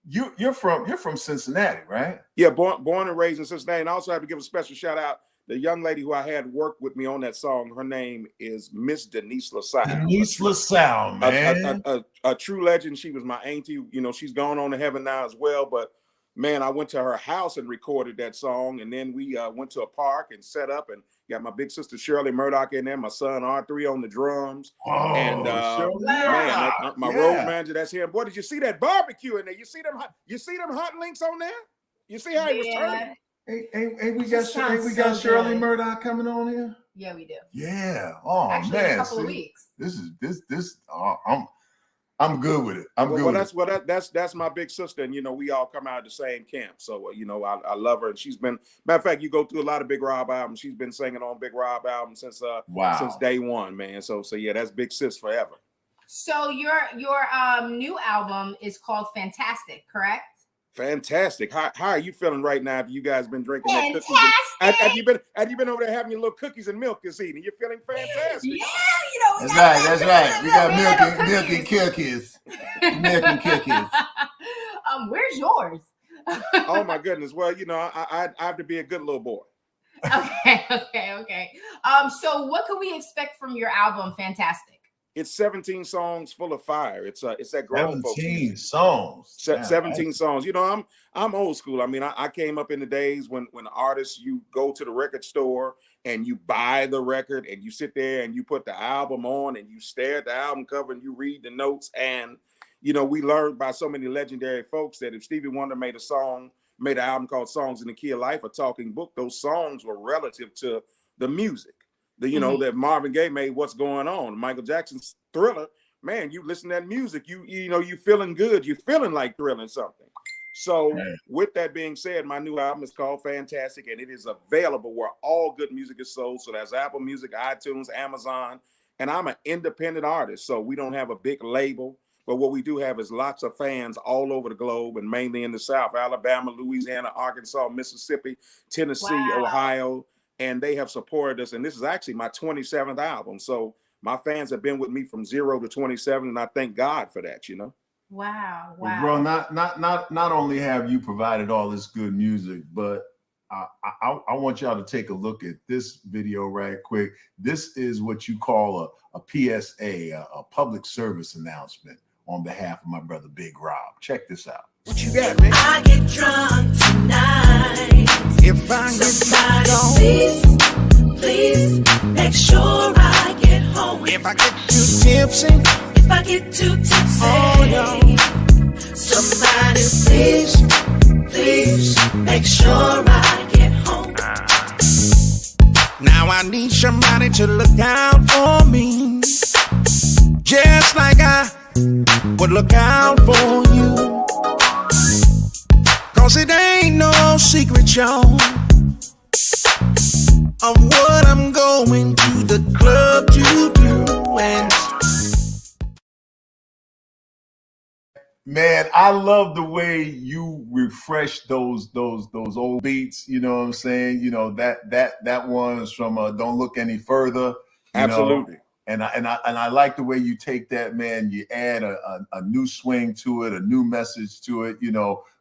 you're from Cincinnati, right? Yeah, born and raised in Cincinnati. And I also have to give a special shout out. The young lady who I had worked with me on that song, her name is Miss Denise LaSalle. Denise LaSalle, man. A true legend. She was my auntie. She's gone on to heaven now as well. But man, I went to her house and recorded that song. And then we went to a park and set up and got my big sister Shirley Murdoch in there, my son R3 on the drums. Oh, and man, my road manager, that's him. Boy, did you see that barbecue in there? You see them hot links on there? You see how he was turning? Hey, we got Shirley Murdoch coming on here. Yeah, we do. Yeah. Oh, actually, man. a couple of weeks. I'm good with it. That's my big sister, and we all come out of the same camp. So I love her, and she's been. Matter of fact, you go through a lot of Bigg Robb albums. She's been singing on Bigg Robb albums since day one, man. So yeah, that's big sis forever. So your new album is called Fantastic, correct? Fantastic. How are you feeling right now? Have you guys been drinking that cookies? Have you been over there having your little cookies and milk this evening? You're feeling fantastic. Yeah, that's right. We got milk and cookies. Milk and cookies. Where's yours? Oh my goodness. Well, I have to be a good little boy. Okay. So what can we expect from your album, Fantastic? It's 17 songs full of fire. It's that grown 17 songs. 17 songs. I'm old school. I mean, I came up in the days when artists, you go to the record store and you buy the record and you sit there and you put the album on and you stare at the album cover and you read the notes. And we learned by so many legendary folks that if Stevie Wonder made an album called Songs in the Key of Life, a talking book, those songs were relative to the music. That Marvin Gaye made What's Going On, Michael Jackson's Thriller. Man, you listen to that music, you feeling good. You're feeling like thrilling something. So with that being said, my new album is called Fantastic, and it is available where all good music is sold. So that's Apple Music, iTunes, Amazon, and I'm an independent artist. So we don't have a big label, but what we do have is lots of fans all over the globe and mainly in the South, Alabama, Louisiana, Arkansas, Mississippi, Tennessee, Ohio. And they have supported us. And this is actually my 27th album. So my fans have been with me from 0 to 27. And I thank God for that, Wow. Well, bro, not only have you provided all this good music, but I want y'all to take a look at this video right quick. This is what you call a PSA, a public service announcement on behalf of my brother, Bigg Robb. Check this out. What you got, man? I get drunk tonight. If I get please make sure I get home. If I get too tipsy, oh no. Somebody please make sure I get home. Now I need somebody to look out for me, just like I would look out for you. Cause it ain't no secret, y'all, of what I'm going to the club to do. And man, I love the way you refresh those old beats. You know what I'm saying? That one's from Don't Look Any Further. Absolutely. And I like the way you take that, man. You add a new swing to it, a new message to it,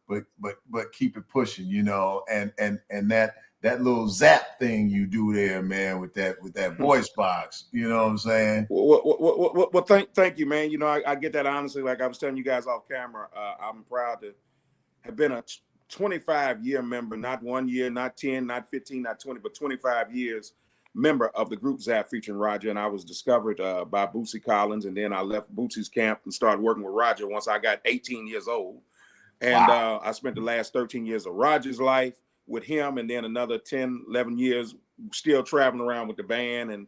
but keep it pushing, and that little zap thing you do there, man, with that voice box, you know what I'm saying? Well, thank you, man. I get that honestly. Like I was telling you guys off camera, I'm proud to have been a 25-year member, not 1 year, not 10, not 15, not 20, but 25 years member of the group Zap featuring Roger. And I was discovered by Bootsy Collins, and then I left Bootsy's camp and started working with Roger once I got 18 years old. And I spent the last 13 years of Roger's life with him, and then another 10, 11 years still traveling around with the band. And,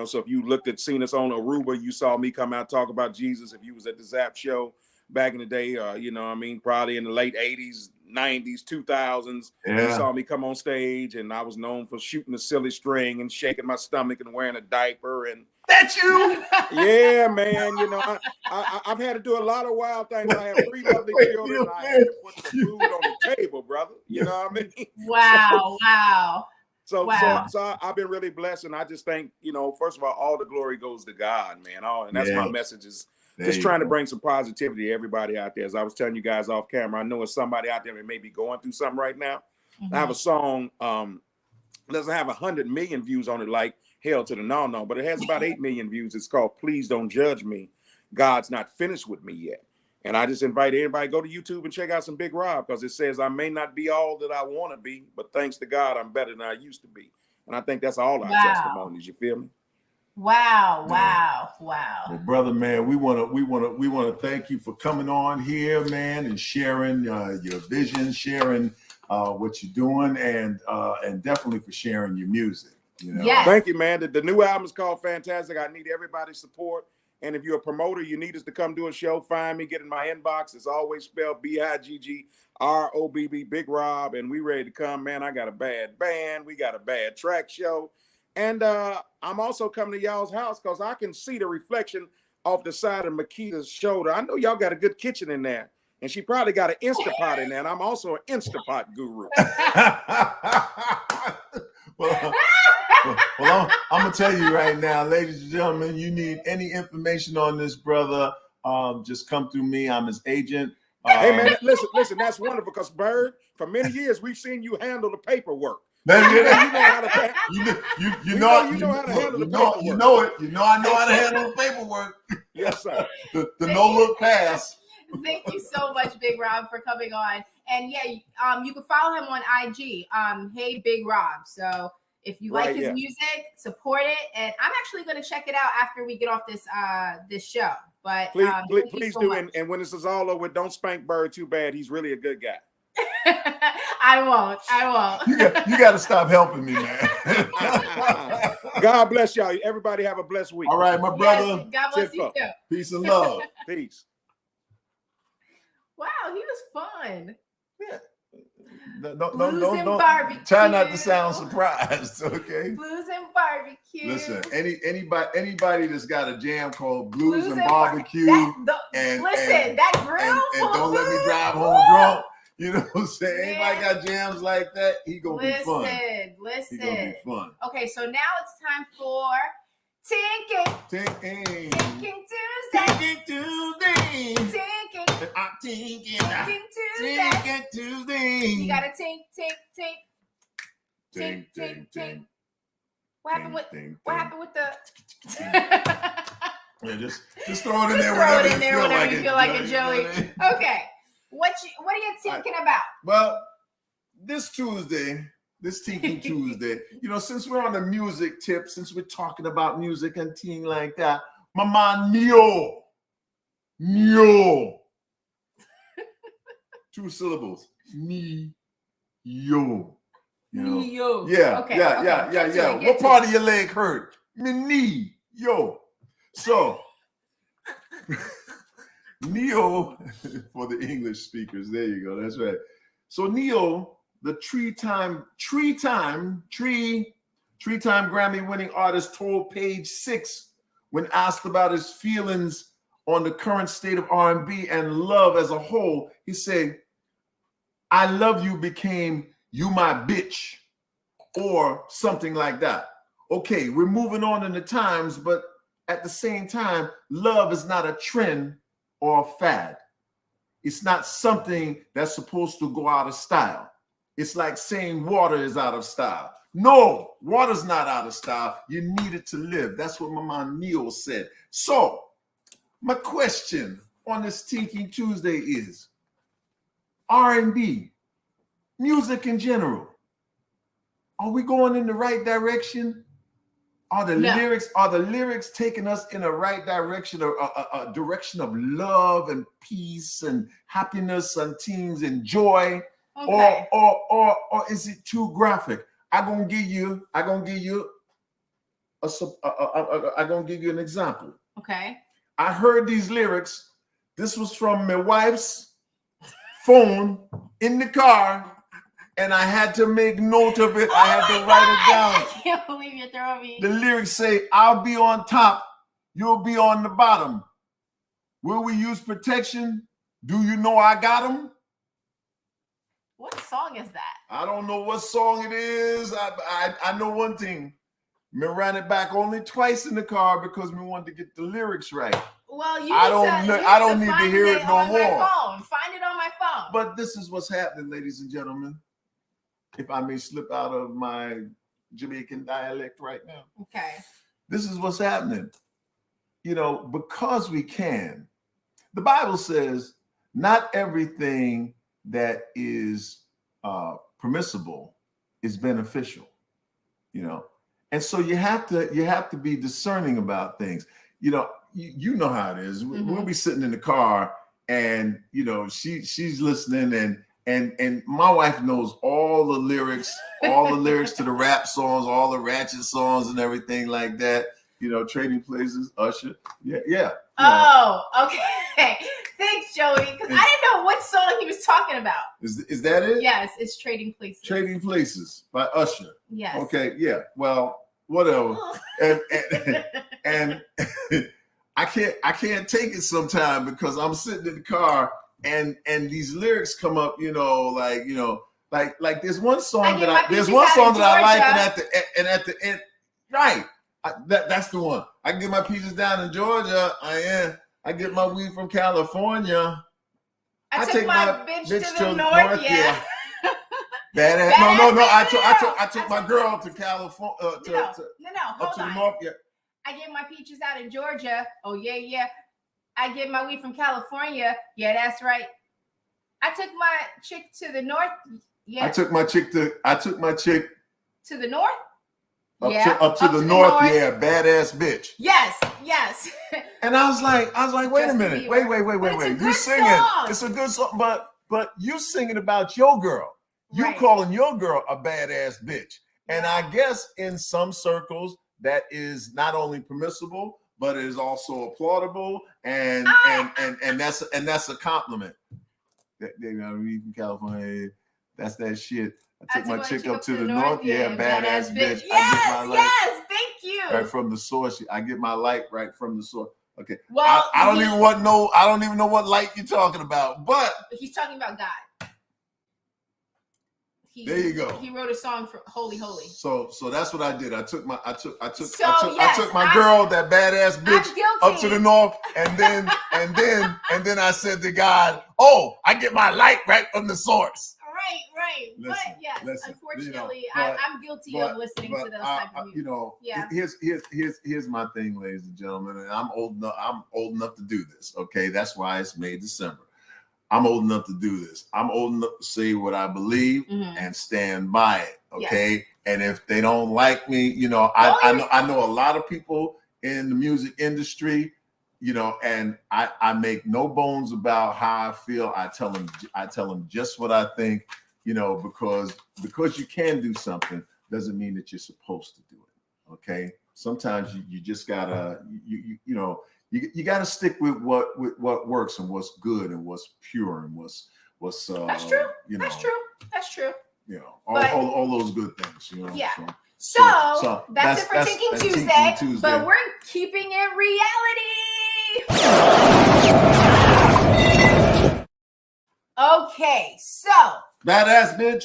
so if you seen us on Aruba, you saw me come out talk about Jesus. If you was at the Zap show, back in the day, you know what I mean, probably in the late 80s, 90s, 2000s. Yeah. You saw me come on stage, and I was known for shooting a silly string and shaking my stomach and wearing a diaper. And that's you. Yeah, man. You know, I've had to do a lot of wild things. I have 3 lovely children. I had to put the food on the table, brother. You know what I mean? Wow, wow. So Wow. I've been really blessed, and I just think, you know, first of all the glory goes to God, man. And that's my message, is just trying to bring some positivity to everybody out there. As I was telling you guys off camera, I know it's somebody out there that may be going through something right now. I have a song, doesn't have 100 million views on it like Hell to the No, but it has about 8 million views. It's called Please Don't Judge Me. God's Not Finished With Me Yet. And I just invite everybody, go to YouTube and check out some Bigg Robb, because it says, I may not be all that I want to be, but thanks to God, I'm better than I used to be. And I think that's all our testimonies. You feel me? Wow, wow, wow. Well, brother, man, we want to thank you for coming on here, man, and sharing your vision, sharing what you're doing, and definitely for sharing your music. You know? Yes. Thank you, man. The new album is called Fantastic. I need everybody's support. And if you're a promoter, you need us to come do a show, find me, get in my inbox. It's always spelled BIGGROBB, Bigg Robb, and we ready to come, man. I got a bad band. We got a bad track show. And I'm also coming to y'all's house, because I can see the reflection off the side of Makita's shoulder. I know y'all got a good kitchen in there, and she probably got an Instapot in there, and I'm also an Instapot guru. Well, I'm gonna tell you right now, ladies and gentlemen, you need any information on this brother, just come through me. I'm his agent. Hey man, listen, that's wonderful, because Bird, for many years we've seen you handle the paperwork. You know how to handle the paperwork. You know it. You know I know how to handle the paperwork. Yes, sir. The no look pass. Thank you so much, Bigg Robb, for coming on. And yeah, you can follow him on IG. Hey, Bigg Robb. So if you like his music, support it. And I'm actually going to check it out after we get off this show. But please do. And when this is all over, don't spank Bird too bad. He's really a good guy. I won't. You got to stop helping me, man. God bless y'all. Everybody have a blessed week. All right, my brother. Yes, God bless you too. Peace and love. Peace. Wow, he was fun. Yeah. Blues and barbecue. Try not to sound surprised, okay? Blues and barbecue. Listen, anybody that's got a jam called Blues and Barbecue, that grill, and don't let me drive home drunk. You know what I'm saying? Anybody got jams like that, he gonna be fun. Listen. He gonna be fun. Okay, so now it's time for Tinking Tuesday. Tinking Tuesday. Tinking Tuesday. You gotta tink. What happened with the? Yeah, just throw it in there. Whenever you feel like it, Joey. Okay. What are you thinking about? Well, this Tuesday, this Tinking Tuesday, you know, since we're on the music tip, since we're talking about music and ting like that, my man Neo. 2 syllables. Neo. You know? Neo. Yeah. Okay, Yeah. What part of your leg hurt? Me knee. Yo. So Neo, for the English speakers, there you go. That's right. So Neo, the three-time Grammy-winning artist, told Page 6 when asked about his feelings on the current state of R&B and love as a whole. He said, "I love you became you my bitch," or something like that. Okay, we're moving on in the times, but at the same time, love is not a trend or a fad. It's not something that's supposed to go out of style. It's like saying water is out of style. No, water's not out of style. You need it to live. That's what my man Neil said. So my question on this Tinking Tuesday is R&B, music in general. Are we going in the right direction? Are the lyrics taking us in the right direction, a direction of love and peace and happiness and things and joy? Okay. Or is it too graphic? I'm gonna give you an example. Okay. I heard these lyrics This was from my wife's phone in the car, and I had to make note of it. I had to write it down. I can't believe you're throwing me. The lyrics say, "I'll be on top, you'll be on the bottom. Will we use protection? Do you know I got them?" What song is that? I don't know what song it is. I know one thing. Me ran it back only twice in the car because we wanted to get the lyrics right. Well, I don't need to hear it no more. Find it on my phone. But this is what's happening, ladies and gentlemen. If I may slip out of my Jamaican dialect right now. Okay. This is what's happening. You know, because we can. The Bible says not everything that is permissible is beneficial. You know, and so you have to be discerning about things. You know, you know how it is. We'll be sitting in the car, and you know she's listening, and my wife knows all the lyrics to the rap songs, all the ratchet songs, and everything like that. You know, Trading Places, Usher, yeah. Oh, okay. Thanks, Joey. Because I didn't know what song he was talking about. Is that it? Yes, it's Trading Places. Trading Places by Usher. Yes. Okay, yeah. Well, whatever. and I can't take it sometime because I'm sitting in the car and these lyrics come up, like there's one song that I like, and at the end, right. That's the one. I get my peaches down in Georgia. I get my weed from California. I took my bitch to the north, yeah. Badass. No. I took my girl to California. Hold to on. the north, yeah. I get my peaches out in Georgia. Oh yeah. I get my weed from California. Yeah, that's right. I took my chick to the north. Yeah. I took my chick to the north. Up to the north, yeah, badass bitch. Yes. And I was like, wait a minute, wait. You singing? Song. It's a good song, but you singing about your girl. You calling your girl a badass bitch. And I guess in some circles that is not only permissible, but it is also applaudable, and that's a compliment. They from California, that's that shit. I took my chick up to the north. Yeah, badass bitch. Yes, thank you. Right from the source. I get my light right from the source. Okay. Well, I don't even know what light you're talking about, but he's talking about God. There you go. He wrote a song for Holy. So that's what I did. I took my I girl, that badass bitch, up to the north, and then I said to God, "Oh, I get my light right from the source." Right. But yes, unfortunately, I'm guilty of listening to those type of music. Here's my thing, ladies and gentlemen, and I'm old enough to do this. Okay, that's why it's May December. I'm old enough to do this. I'm old enough to say what I believe and stand by it. Okay, yes. And if they don't like me, I know a lot of people in the music industry. And I make no bones about how I feel. I tell them just what I think, because you can do something doesn't mean that you're supposed to do it. Okay. Sometimes you just gotta, you gotta stick with what works and what's good and what's pure and what's that's true. That's true. All those good things, Yeah. So that's it for Thinking Tuesday, but we're keeping it reality. Okay, so badass bitch.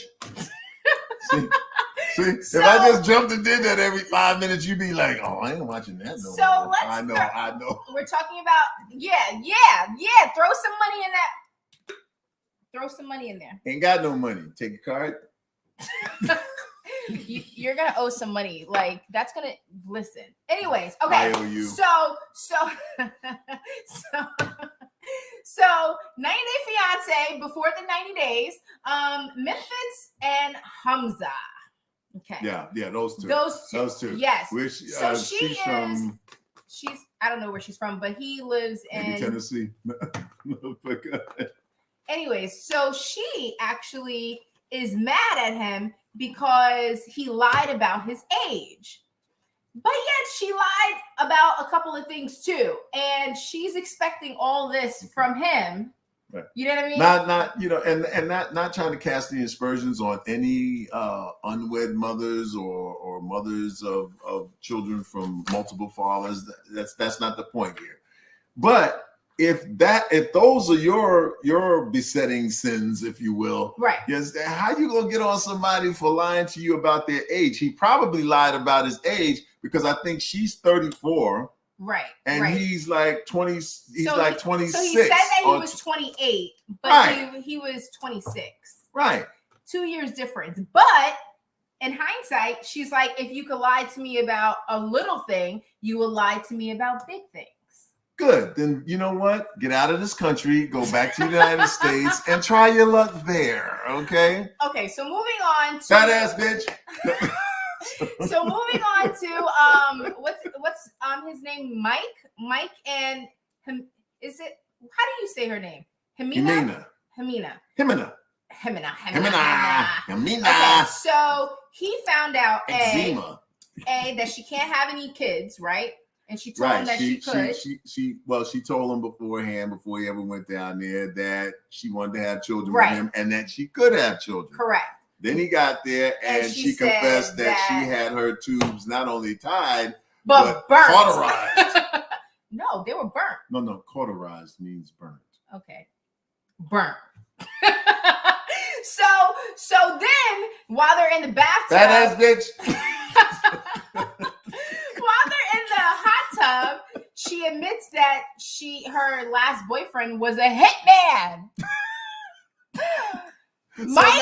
See, if I just jumped and did that every 5 minutes, you'd be like, "Oh, I ain't watching that no more." I know. We're talking about yeah. Throw some money in there. Ain't got no money. Take a card. You're gonna owe some money. Like that's gonna listen. Anyways, okay. I owe you. So 90 Day Fiance before the 90 days. Memphis and Hamza. Okay. Yeah, those two. Yes. Which she's I don't know where she's from, but he lives in Tennessee. Anyways, so she actually is mad at him because he lied about his age. But yet she lied about a couple of things too. And she's expecting all this from him. Right. You know what I mean? Not and not trying to cast any aspersions on any unwed mothers or mothers of children from multiple fathers. That's not the point here. But if those are your besetting sins, if you will, right? Yes. How you gonna get on somebody for lying to you about their age? He probably lied about his age because I think she's 34. Right. And right. he's like 20. He's so like 26. So he said that he was 28, but right. he was 26. Right. 2 years difference. But in hindsight, she's like, if you could lie to me about a little thing, you will lie to me about big things. Good. Then you know what? Get out of this country, go back to the United States, and try your luck there. Okay. Okay. So moving on to fat ass bitch. So moving on to what's his name? Mike and him. Is it? How do you say her name? Himina. Okay. So he found out a that she can't have any kids, right? And she told him that she could. She told him beforehand, before he ever went down there, that she wanted to have children right. with him and that she could have children. Correct. Then he got there and she confessed that she had her tubes not only tied, but burnt. Cauterized. No, they were burnt. No, cauterized means burnt. Okay. Burnt. So then while they're in the bathtub. Fat ass bitch. While they're in the hot tub, she admits that her last boyfriend was a hitman. Mike's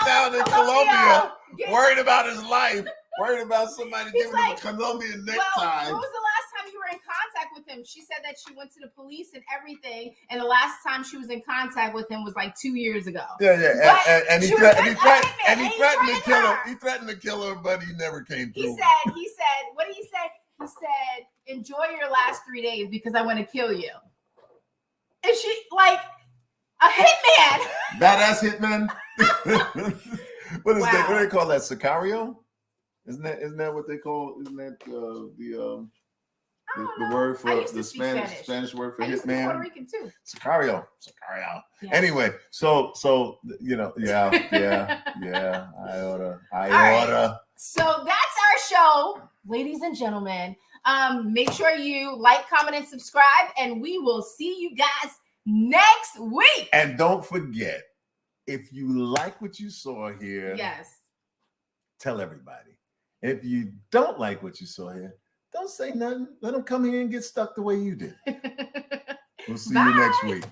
down in Colombia, worried about his life, worried about somebody giving him a Colombian necktie. Well, when was the last time you were in contact with him? She said that she went to the police and everything, and the last time she was in contact with him was like 2 years ago. Yeah. And he threatened to kill her. He threatened to kill her, but he never came through. He said, what did he say? He said, enjoy your last 3 days because I want to kill you. And she, like, a hitman. Badass hitman. What is that? What do they call that? Sicario? Isn't that what they call? Isn't that the word for the Spanish word for hitman? Puerto Rican too. Sicario. Yeah. Anyway, so yeah. I oughta. So that's our show, ladies and gentlemen. Make sure you like, comment, and subscribe, and we will see you guys next week. And don't forget, if you like what you saw here, yes, tell everybody. If you don't like what you saw here, don't say nothing. Let them come here and get stuck the way you did. We'll see you next week.